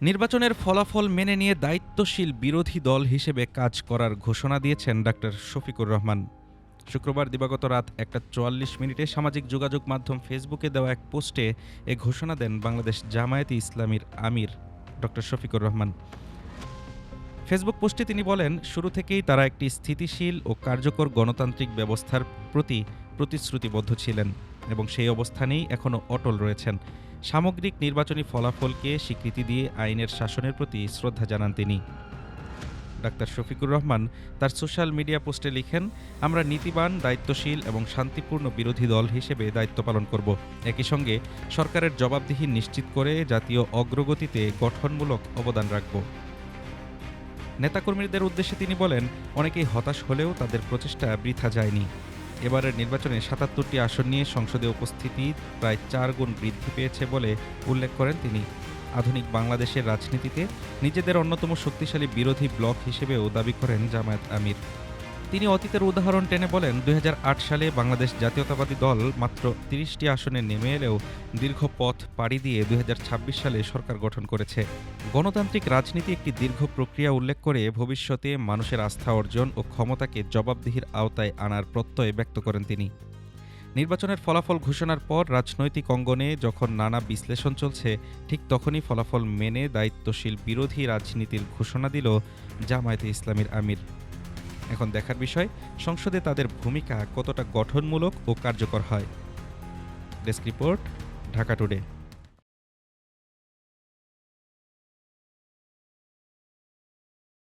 নির্বাচনের ফলাফল মেনে নিয়ে দায়িত্বশীল বিরোধী দল হিসেবে কাজ করার ঘোষণা দিয়েছেন ডাক্তার শফিকুর রহমান। শুক্রবার দিবাগত রাত 1:44 সামাজিক যোগাযোগ মাধ্যম ফেসবুকে দেওয়া এক পোস্টে এ ঘোষণা দেন বাংলাদেশ জামায়াতে ইসলামীর আমির ডক্টর শফিকুর রহমান। ফেসবুক পোস্টে তিনি বলেন, শুরু থেকেই তারা একটি স্থিতিশীল ও কার্যকর গণতান্ত্রিক ব্যবস্থার প্রতি প্রতিশ্রুতিবদ্ধ ছিলেন এবং সেই অবস্থানেই এখনও অটল রয়েছেন। সামগ্রিক নির্বাচনী ফলাফলকে স্বীকৃতি দিয়ে আইনের শাসনের প্রতি শ্রদ্ধা জানান তিনি। ডাক্তার শফিকুর রহমান তার সোশ্যাল মিডিয়া পোস্টে লিখেন, আমরা নীতিবান, দায়িত্বশীল এবং শান্তিপূর্ণ বিরোধী দল হিসেবে দায়িত্ব পালন করব। একই সঙ্গে সরকারের জবাবদিহি নিশ্চিত করে জাতীয় অগ্রগতিতে গঠনমূলক অবদান রাখব। নেতাকর্মীদের উদ্দেশ্যে তিনি বলেন, অনেকেই হতাশ হলেও তাদের প্রচেষ্টা বৃথা যায়নি। এবারের নির্বাচনে ৭৭টি আসন নিয়ে সংসদে উপস্থিতি প্রায় ৪ গুণ বৃদ্ধি পেয়েছে বলে উল্লেখ করেন তিনি। আধুনিক বাংলাদেশের রাজনীতিতে নিজেদের অন্যতম শক্তিশালী বিরোধী ব্লক হিসেবেও দাবি করেন জামায়াত আমির। তিনি অতীতের উদাহরণ টেনে বলেন, ২০০৮ সালে বাংলাদেশ জাতীয়তাবাদী দল মাত্র ৩০টি আসনে নেমে এলেও দীর্ঘ পথ পাড়ি দিয়ে ২০২৬ সালে সরকার গঠন করেছে। গণতান্ত্রিক রাজনীতি একটি দীর্ঘ প্রক্রিয়া উল্লেখ করে ভবিষ্যতে মানুষের আস্থা অর্জন ও ক্ষমতাকে জবাবদিহির আওতায় আনার প্রত্যয় ব্যক্ত করেন তিনি। নির্বাচনের ফলাফল ঘোষণার পর রাজনৈতিক অঙ্গনে যখন নানা বিশ্লেষণ চলছে, ঠিক তখনই ফলাফল মেনে দায়িত্বশীল বিরোধী রাজনীতির ঘোষণা দিল জামায়াতে ইসলামীর আমির। এখন দেখার বিষয়, সংসদে তাদের ভূমিকা কতটা গঠনমূলক ও কার্যকর হয়। Desk report, Dhaka today.